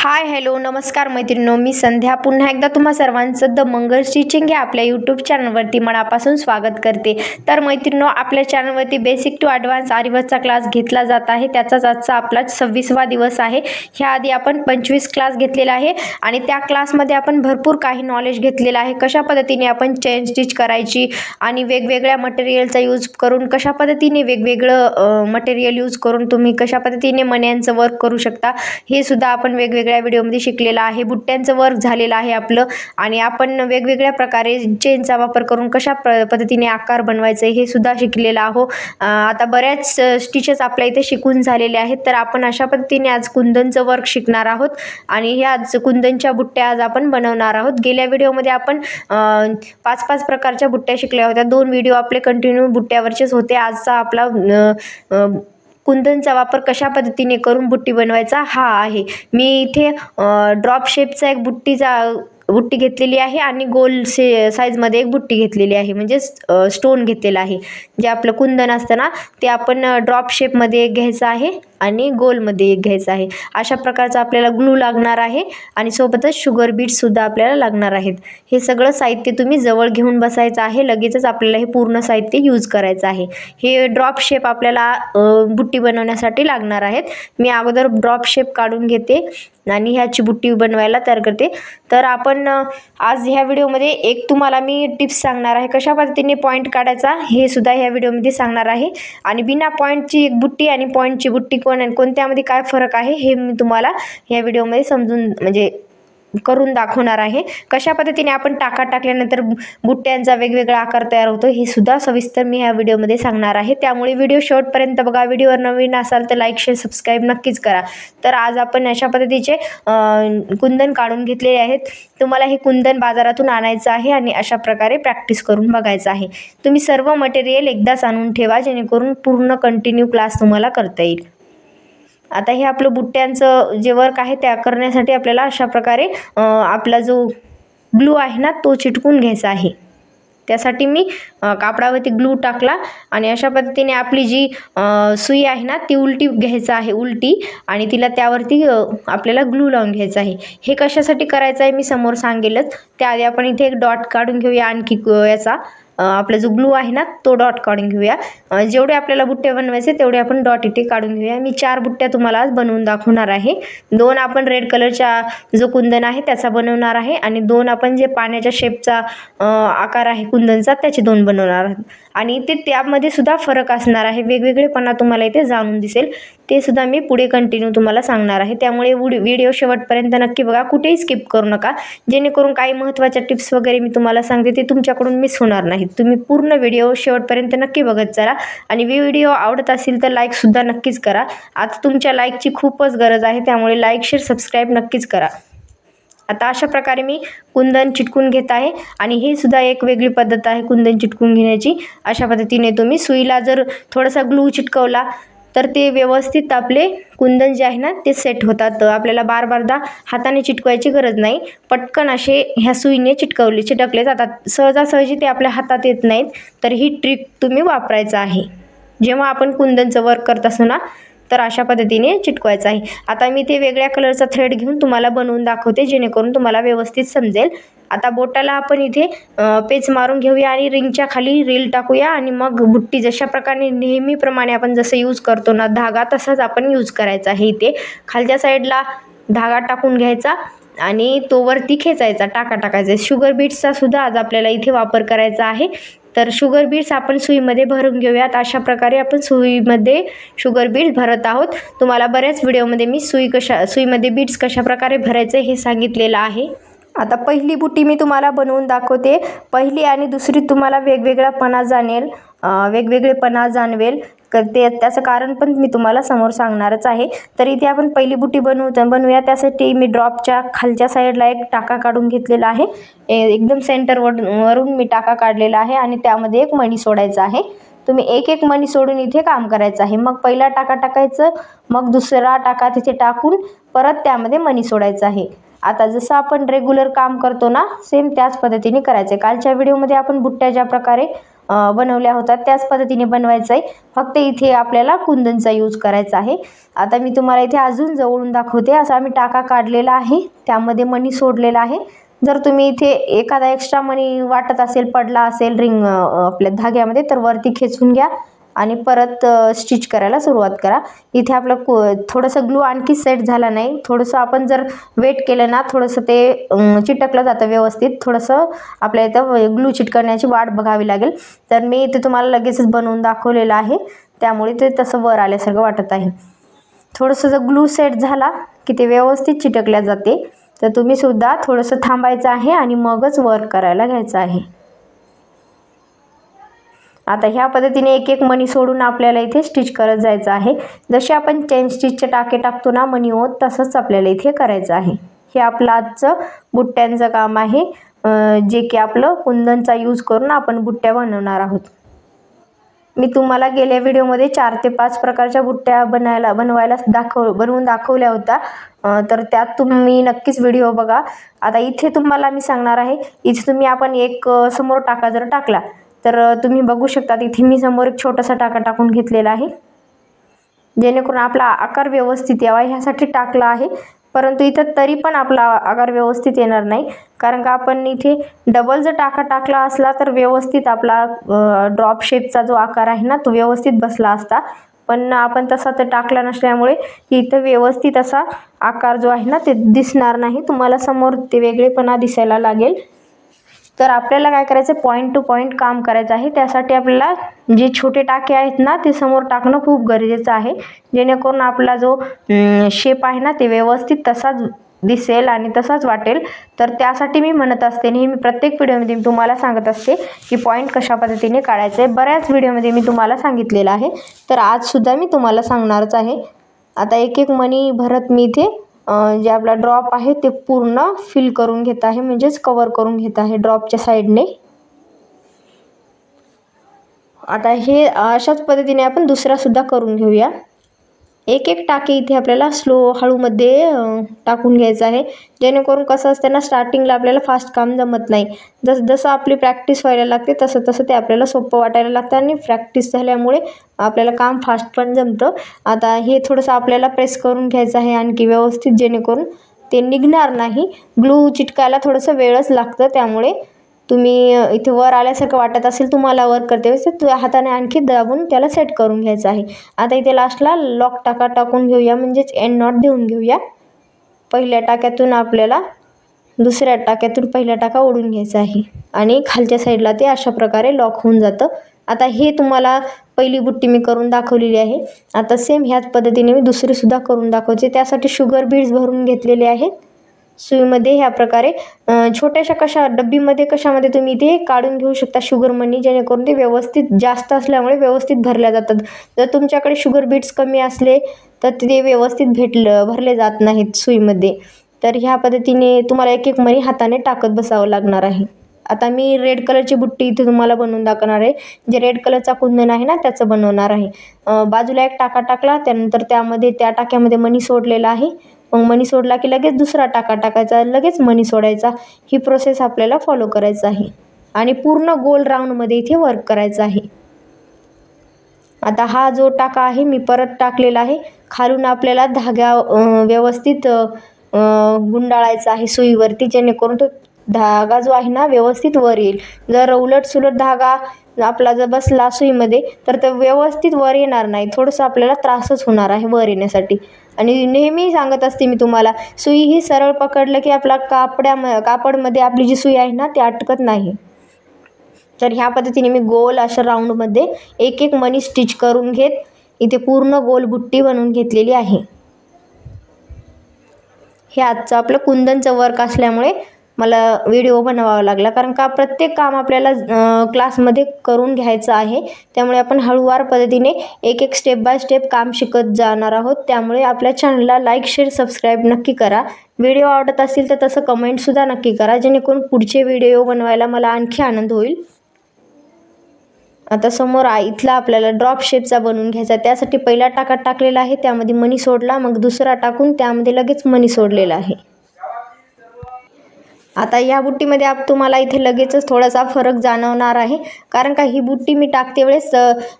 Hi hello नमस्कार मैत्रिणींनो, मी संध्या पुन्हा एकदा तुम्हा सर्वांचं द मंगल स्टिचिंग या आपल्या यूट्यूब चॅनलवरती मनापासून स्वागत करते. तर मैत्रिणींनो, आपल्या चॅनलवरती बेसिक टू ॲडव्हान्स आरीवर्कचा क्लास घेतला जात आहे. त्याचाच आजचा आपला 26वा दिवस आहे. ह्याआधी आपण 25 क्लास घेतलेला आहे आणि त्या क्लासमध्ये आपण भरपूर काही नॉलेज घेतलेलं आहे. कशा पद्धतीने आपण चेन स्टिच करायची आणि वेगवेगळ्या मटेरियलचा यूज करून कशा पद्धतीने वेगवेगळं मटेरियल यूज करून तुम्ही कशा पद्धतीने मण्यांचं वर्क करू शकता हे सुद्धा आपण वेगवेगळ्या व्हिडिओमध्ये शिकलेलं आहे. बुट्ट्यांचं वर्क झालेलं आहे आपलं आणि आपण वेगवेगळ्या प्रकारे चेनचा वापर करून कशा पद्धतीने आकार बनवायचे हे सुद्धा शिकलेलं आहोत. आता बऱ्याच स्टिचेस आपल्या इथे शिकून झालेले आहेत. तर आपण अशा पद्धतीने आज कुंदनचं वर्क शिकणार आहोत आणि ह्या आज कुंदनच्या बुट्ट्या आज आपण बनवणार आहोत. गेल्या व्हिडिओमध्ये आपण 5-5 प्रकारच्या बुट्ट्या शिकल्या होत्या. 2 व्हिडिओ आपले कंटिन्यू बुट्ट्यावरचेच होते. आजचा आपला कुंदनचा वापर कशा पद्धतीने करून बुट्टी बनवायचा हा आहे. मी इथे ड्रॉप शेपचा एक बुट्टी घेतलेली आहे आणि गोल साईजमध्ये एक बुट्टी घेतलेली आहे, म्हणजे स्टोन घेतलेला आहे. जे आपलं कुंदन असतं ना ते आपण ड्रॉप शेपमध्ये एक घ्यायचं आहे आणि गोलमध्ये एक घ्यायचं आहे. अशा प्रकारचा आपल्याला ग्लू लागणार आहे आणि सोबतच शुगर बीट्ससुद्धा आपल्याला लागणार आहेत. हे सगळं साहित्य तुम्ही जवळ घेऊन बसायचं आहे. लगेचच आपल्याला हे पूर्ण साहित्य यूज करायचं आहे. हे ड्रॉप शेप आपल्याला बुट्टी बनवण्यासाठी लागणार आहेत. मी अगोदर ड्रॉप शेप काढून घेते आणि ह्याची बुट्टी बनवायला तयार करते. तर आपण आज ह्या व्हिडिओमध्ये एक तुम्हाला मी टिप्स सांगणार आहे, कशा पद्धतीने पॉईंट काढायचा हे सुद्धा ह्या व्हिडिओमध्ये सांगणार आहे. आणि बिना पॉईंटची एक बुट्टी आणि पॉईंटची बुट्टी कोणत्यामध्ये काय फरक आहे हे मी तुम्हाला ह्या व्हिडिओमध्ये समजून म्हणजे करून दाखवणार आहे. कशा पद्धतीने आपण टाका टाकल्यानंतर बुट्ट्यांचा वेगवेगळा आकार तयार होतो हे सुद्धा सविस्तर मी ह्या व्हिडिओमध्ये सांगणार आहे. त्यामुळे व्हिडिओ शेवटपर्यंत बघा. व्हिडिओवर नवीन असाल तर लाईक शेअर सबस्क्राईब नक्कीच करा. तर आज आपण अशा पद्धतीचे कुंदन काढून घेतलेले आहेत. तुम्हाला हे कुंदन बाजारातून आणायचं आहे आणि अशा प्रकारे प्रॅक्टिस करून बघायचं आहे. तुम्ही सर्व मटेरियल एकदाच आणून ठेवा जेणेकरून पूर्ण कंटिन्यू क्लास तुम्हाला करता येईल. आता हे आपलं बुट्ट्यांचं जे वर्क आहे त्या करण्यासाठी आपल्याला अशा प्रकारे आपला जो ग्लू आहे ना तो चिटकून घ्यायचा आहे. त्यासाठी मी कापडावरती ग्लू टाकला आणि अशा पद्धतीने आपली जी सुई आहे ना ती उलटी घ्यायचं आहे, उलटी, आणि तिला त्यावरती आपल्याला ग्लू लावून घ्यायचं आहे. हे कशासाठी करायचं आहे मी समोर सांगेलच. त्याआधी आपण इथे एक डॉट काढून घेऊया. आणखी याचा आपला जो ग्लू आहे ना तो डॉट काढून घेऊया. जेवढे आपल्याला बुट्टे बनवायचे तेवढे आपण डॉट इथे काढून घेऊया. मी 4 बुट्ट्या तुम्हाला आज बनवून दाखवणार आहे. 2 आपण रेड कलरचा जो कुंदन आहे त्याचा बनवणार आहे आणि 2 आपण जे पाण्याच्या शेपचा आकार आहे कुंदनचा त्याचे 2 बनवणार आहोत. आणि इथे त्यामध्ये सुद्धा फरक असणार आहे. वेगवेगळेपणा तुम्हाला इथे जाणून दिसेल. ते सुद्धा मी पुढे कंटिन्यू तुम्हाला सांगणार आहे. त्यामुळे व्हिडिओ शेवटपर्यंत नक्की बघा. कुठेही स्किप करू नका, जेणेकरून काही महत्त्वाच्या टिप्स वगैरे मी तुम्हाला सांगते ते तुमच्याकडून मिस होणार नाहीत. तुम्ही पूर्ण व्हिडिओ शेवटपर्यंत नक्की बघत चला आणि व्हिडिओ आवडत असेल तर लाईकसुद्धा नक्कीच करा. आता तुमच्या लाईकची खूपच गरज आहे. त्यामुळे लाईक शेअर सबस्क्राईब नक्कीच करा. आता अशा प्रकारे मी कुंदन चिटकून घेत आहे आणि ही सुद्धा एक वेगळी पद्धत आहे कुंदन चिटकून घेण्याची. अशा पद्धतीने तुम्ही सुईला जर थोडासा ग्लू चिटकवला तर ते व्यवस्थित आपले कुंदन जे आहे ना ते सेट होतात. आपल्याला बारदा हाताने चिटकवायची गरज नाही. पटकन असे ह्या सुईने चिटकले जातात. सहजासहजी ते आपल्या हातात येत नाहीत. तर ही ट्रिक तुम्ही वापरायचं आहे जेव्हा आपण कुंदनचं वर्क करत असतो ना, तर अशा पद्धतीने चिटकवायचं आहे. आता मी ते वेगळ्या कलरचा थ्रेड घेऊन तुम्हाला बनवून दाखवते जेणेकरून तुम्हाला व्यवस्थित समजेल. आता बोटाला आपण इथे पेच मारून घेऊया आणि रिंगच्या खाली रील टाकूया आणि मग बुट्टी जशा प्रकारे नेहमीप्रमाणे आपण जसं यूज करतो ना धागा, तसाच आपण यूज करायचा आहे. इथे खालच्या साईडला धागा टाकून घ्यायचा आणि तो वरती खेचायचा, टाकायचा. शुगर बीट्सचा सुद्धा आज आपल्याला इथे वापर करायचा आहे. तर शुगर बीट्स आपण सुईमध्ये भरून घेऊयात. अशा प्रकारे आपण सुईमध्ये शुगर बीट्स भरत आहोत. तुम्हाला बऱ्याच व्हिडिओमध्ये मी सुईमध्ये बीट्स कशा प्रकारे भरायचे हे सांगितलेलं आहे. आता पहिली बुट्टी मी तुम्हाला बनवून दाखवते. पहिली आणि दुसरी तुम्हाला वेगवेगळेपणा जाणवेल. त्याचं कारण पण मी तुम्हाला समोर सांगणारच आहे. तर इथे आपण पहिली बुट्टी बनवूया. त्यासाठी मी ड्रॉपच्या खालच्या साईडला एक टाका काढून घेतलेला आहे. एकदम सेंटरवरून मी टाका काढलेला आहे आणि त्यामध्ये एक मणी सोडायचा आहे. तुम्ही एक मणी सोडून इथे काम करायचं आहे. मग पहिला टाका टाकायचं, मग दुसरा टाका तिथे टाकून परत त्यामध्ये मणी सोडायचं आहे. आता जसं आपण रेग्युलर काम करतो ना सेम त्याच पद्धतीने करायचं आहे. कालच्या व्हिडिओमध्ये आपण बुट्ट्या ज्या प्रकारे बनवल्या होत्या त्याच पद्धतीने बनवायचं आहे. फक्त इथे आपल्याला कुंदनचा यूज करायचा आहे. आता मी तुम्हाला इथे अजून जवळून दाखवते. असा मी टाका काढलेला आहे, त्यामध्ये मणी सोडलेला आहे. जर तुम्ही इथे एखादा एक्स्ट्रा मणी वाटत असेल, पडला असेल रिंग आपल्या धाग्यामध्ये, तर वरती खेचून घ्या आणि परत स्टिच करायला सुरुवात करा. इथे आपलं थोडंसं ग्लू आणखी सेट झाला नाही. थोडंसं आपण जर वेट केलं ना, थोडंसं ते चिटकलं जातं व्यवस्थित. थोडंसं आपल्या इथं ग्लू चिटकण्याची वाट बघावी लागेल. तर मी इथे तुम्हाला लगेचच बनवून दाखवलेलं आहे, त्यामुळे ते तसं वर आल्यासारखं वाटत आहे. थोडंसं जर ग्लू सेट झाला की ते व्यवस्थित चिटकल्या जाते. तर तुम्ही सुद्धा थोडंसं थांबायचं आहे आणि मगच वर करायला घ्यायचं आहे. आता ह्या पद्धतीने एक एक मणी सोडून आपल्याला इथे स्टिच करत जायचं आहे. जसे आपण चेन स्टिचचे टाके टाकतो ना मणी होत, तसंच आपल्याला इथे करायचं आहे. हे आपलं आजचं बुट्ट्यांचं काम आहे, जे की आपलं कुंदनचा यूज करून आपण बुट्ट्या बनवणार आहोत. मी तुम्हाला गेल्या व्हिडिओमध्ये 4 ते 5 प्रकारच्या बुट्ट्या बनवून दाखवल्या होत्या. तर त्यात तुम्ही नक्कीच व्हिडिओ बघा. आता इथे तुम्हाला मी सांगणार आहे, इथे तुम्ही आपण एक समोर टाका जर टाकला, तर तुम्ही बघू शकता इथे मी समोर एक छोटासा टाका टाकून घेतलेला आहे, जेणेकरून आपला आकार व्यवस्थित यावा ह्यासाठी टाकला आहे. परंतु इथं तरी पण आपला आकार व्यवस्थित येणार नाही, कारण का आपण इथे डबल जर टाका टाकला असला तर व्यवस्थित आपला ड्रॉप शेपचा जो आकार आहे ना, तो व्यवस्थित बसला असता. पण आपण तसा तर टाकला नसल्यामुळे इथं व्यवस्थित असा आकार जो आहे ना, ते दिसणार नाही. तुम्हाला समोर ते वेगळेपणा दिसायला लागेल. तर आपल्याला काय करायचं, पॉईंट टू पॉईंट काम करायचं आहे. त्यासाठी आपल्याला जे छोटे टाके आहेत ना, ते समोर टाकणं खूप गरजेचं आहे, जेणेकरून आपला जो शेप आहे ना, ते व्यवस्थित तसाच दिसेल आणि तसाच वाटेल. तर त्यासाठी मी म्हणत असते, नेहमी प्रत्येक व्हिडिओमध्ये मी तुम्हाला सांगत असते की पॉईंट कशा पद्धतीने काढायचे आहे. बऱ्याच व्हिडिओमध्ये मी तुम्हाला सांगितलेलं आहे, तर आजसुद्धा मी तुम्हाला सांगणारच आहे. आता एक एक मणी भरत मी इथे जे आपला ड्रॉप आहे ते पूर्ण फिल करून घेत आहे, म्हणजेच कवर करून घेत आहे ड्रॉपच्या साईडने. आता हे अशाच पद्धतीने आपण दुसरा सुद्धा करून घेऊया. एक एक टाके इथे आपल्याला स्लो हळूमध्ये टाकून घ्यायचं आहे, जेणेकरून कसं असतं ना, स्टार्टिंगला आपल्याला फास्ट काम जमत नाही. जसं आपली प्रॅक्टिस व्हायला लागते तसं तसं ते आपल्याला सोपं वाटायला लागतं आणि प्रॅक्टिस झाल्यामुळे आपल्याला काम फास्ट पण जमतं. आता हे थोडंसं आपल्याला प्रेस करून घ्यायचं आहे आणखी व्यवस्थित, जेणेकरून ते निघणार नाही. ग्लू चिटकायला थोडंसं वेळच लागतं, त्यामुळे तुम्ही इथे वर आल्यासारखं वाटत असेल तुम्हाला वर करते वेळेस, तर हाताने आणखी दाबून त्याला सेट करून घ्यायचं आहे. आता इथे लास्टला लॉक टाका टाकून घेऊया, म्हणजेच एंड नॉट देऊन घेऊया. पहिल्या टाक्यातून आपल्याला दुसऱ्या टाक्यातून पहिला टाका ओढून घ्यायचा आहे आणि खालच्या साईडला ते अशा प्रकारे लॉक होऊन जातं. आता हे तुम्हाला पहिली बुट्टी मी करून दाखवलेली आहे. आता सेम ह्याच पद्धतीने मी दुसरी सुद्धा करून दाखवते. त्यासाठी शुगर बीड्स भरून घेतलेले आहेत सुईमध्ये. ह्या प्रकारे छोट्याशा डब्बीमध्ये कशामध्ये तुम्ही ते काढून घेऊ शकता शुगर मनी, जेणेकरून ते व्यवस्थित जास्त असल्यामुळे व्यवस्थित भरल्या जातात. जर तुमच्याकडे शुगर बीट्स कमी असले तर ते व्यवस्थित भरले जात नाहीत सुईमध्ये. तर ह्या पद्धतीने तुम्हाला एक एक मणी हाताने टाकत बसावं लागणार आहे. आता मी रेड कलरची बुट्टी इथे तुम्हाला बनवून दाखवणार आहे. जे रेड कलरचा कुंदन आहे ना, त्याचं बनवणार आहे. बाजूला एक टाका टाकला, त्यानंतर त्या टाक्यामध्ये मणी सोडलेला आहे. मग मणी सोडला की लगेच दुसरा टाका टाकायचा, लगेच मणी सोडायचा. ही प्रोसेस आपल्याला फॉलो करायचं आहे आणि पूर्ण गोल राऊंडमध्ये इथे वर्क करायचं आहे. आता हा जो टाका आहे मी परत टाकलेला आहे. खालून आपल्याला धागा व्यवस्थित गुंडाळायचा आहे सुईवरती, जेणेकरून तो धागा जो आहे ना व्यवस्थित वर येईल. जर उलट धागा आपला जर बसला सुईमध्ये तर ते व्यवस्थित वर येणार नाही. थोडंसं आपल्याला त्रासच होणार आहे वर येण्यासाठी. आणि नेहमी सांगत असते मी तुम्हाला, सुई ही सरळ पकडलं की आपला कापडमध्ये आपली जी सुई आहे ना ती अटकत नाही. तर ह्या पद्धतीने मी गोल अशा राऊंडमध्ये एक एक मणी स्टिच करून घेत इथे पूर्ण गोल बुट्टी बनवून घेतलेली आहे. हे आजचं आपलं कुंदनचं वर्क असल्यामुळे मला व्हिडिओ बनवावा लागला, कारण का प्रत्येक काम आपल्याला क्लासमध्ये करून घ्यायचं आहे. त्यामुळे आपण हळूवार पद्धतीने एक एक स्टेप बाय स्टेप काम शिकत जाणार आहोत. त्यामुळे आपल्या चॅनलला लाईक शेअर सबस्क्राईब नक्की करा. व्हिडिओ आवडत असेल तर तसं कमेंटसुद्धा नक्की करा, जेणेकरून पुढचे व्हिडिओ बनवायला मला आणखी आनंद होईल. आता समोर इथला आपल्याला ड्रॉप शेपचा बनवून घ्यायचा. त्यासाठी पहिला टाका टाकलेला आहे, त्यामध्ये मणी सोडला, मग दुसरा टाकून त्यामध्ये लगेच मणी सोडलेला आहे. आता या बुट्टीमध्ये तुम्हाला इथे लगेचच थोडासा फरक जाणवणार आहे, कारण का ही बुट्टी मी टाकते वेळेस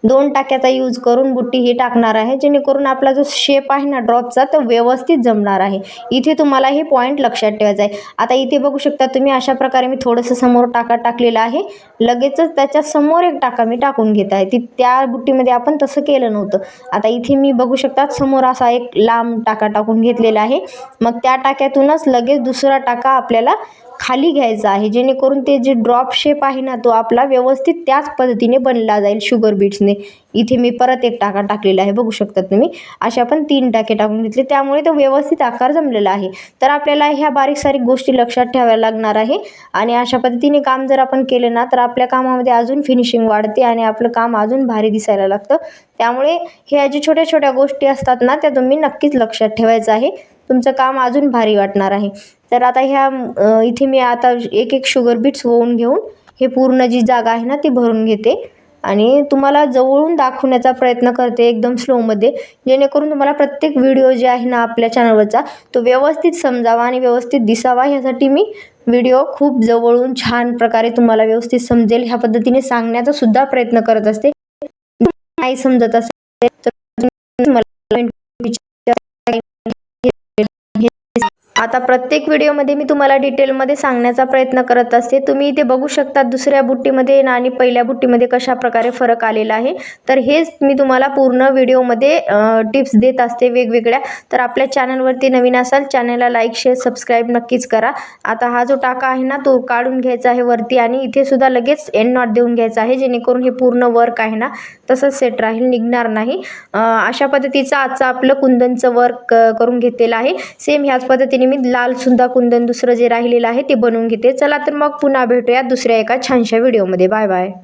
2 टाक्याचा यूज करून बुट्टी ही टाकणार आहे, जेणेकरून आपला जो शेप आहे ना ड्रॉपचा तो व्यवस्थित जमणार आहे. इथे तुम्हाला हे पॉईंट लक्षात ठेवायचं आहे. आता इथे बघू शकता तुम्ही, अशा प्रकारे मी थोडंसं समोर टाका टाकलेला आहे. लगेचच त्याच्या समोर एक टाका मी टाकून घेत आहे. त्या बुट्टीमध्ये आपण तसं केलं नव्हतं. आता इथे मी बघू शकता समोर असा एक लांब टाका टाकून घेतलेला आहे. मग त्या टाक्यातूनच लगेच दुसरा टाका आपल्याला खाली घ्यायचा आहे, जेणेकरून ते जे ड्रॉप शेप आहे ना तो आपला व्यवस्थित त्याच पद्धतीने बनला जाईल शुगर बीट्सने. इथे मी परत एक टाका टाकलेला आहे, बघू शकता तुम्ही. अशा आपण 3 टाके टाकून घेतले, त्यामुळे तो व्यवस्थित आकार जमलेला आहे. तर आपल्याला ह्या बारीक सारीक गोष्टी लक्षात ठेवायला लागणार आहे, आणि अशा पद्धतीने काम जर आपण केलं ना तर आपल्या कामामध्ये अजून फिनिशिंग वाढते आणि आपलं काम अजून भारी दिसायला लागतं. त्यामुळे ह्या ज्या छोट्या छोट्या गोष्टी असतात ना त्या तुम्ही नक्कीच लक्षात ठेवायचं आहे. तुमचं काम अजून भारी वाटणार आहे. तर आता इथे मी आता एक एक शुगर बीट्स वळून घेऊन हे पूर्ण जी जागा आहे ना ती भरून घेते, आणि तुम्हाला जवळून दाखवण्याचा प्रयत्न करते एकदम स्लोमध्ये, जेणेकरून तुम्हाला प्रत्येक व्हिडिओ जे आहे ना आपल्या चॅनलवरचा तो व्यवस्थित समजावा आणि व्यवस्थित दिसावा. ह्यासाठी मी व्हिडिओ खूप जवळून छान प्रकारे तुम्हाला व्यवस्थित समजेल ह्या पद्धतीने सांगण्याचा सुद्धा प्रयत्न करत असते. नाही समजत असेल तर मला आता प्रत्येक व्हिडिओमध्ये मी तुम्हाला डिटेलमध्ये सांगण्याचा प्रयत्न करत असते. तुम्ही इथे बघू शकता दुसऱ्या बुट्टीमध्ये आणि पहिल्या बुट्टीमध्ये कशा प्रकारे फरक आलेला आहे. तर हेच मी तुम्हाला पूर्ण व्हिडिओमध्ये टिप्स देत असते वेगवेगळ्या. तर आपल्या चॅनलवरती नवीन असाल, चॅनलला लाईक शेअर सबस्क्राईब नक्कीच करा. आता हा जो टाका आहे ना तो काढून घ्यायचा आहे वरती, आणि इथे सुद्धा लगेच एंड नॉट देऊन घ्यायचा आहे, जेणेकरून हे पूर्ण वर्क आहे ना तसंच सेट राहील, निघणार नाही. अशा पद्धतीचं आजचं आपलं कुंदनचं वर्क करून घेतलेलं आहे. सेम ह्याच पद्धतीने मी लाल सुद्धा कुंदन दुसरं जे राहिलेलं आहे ते बनवून घेते. चला तर मग पुन्हा भेटूया दुसऱ्या एका छानशा व्हिडिओमध्ये. Bye bye.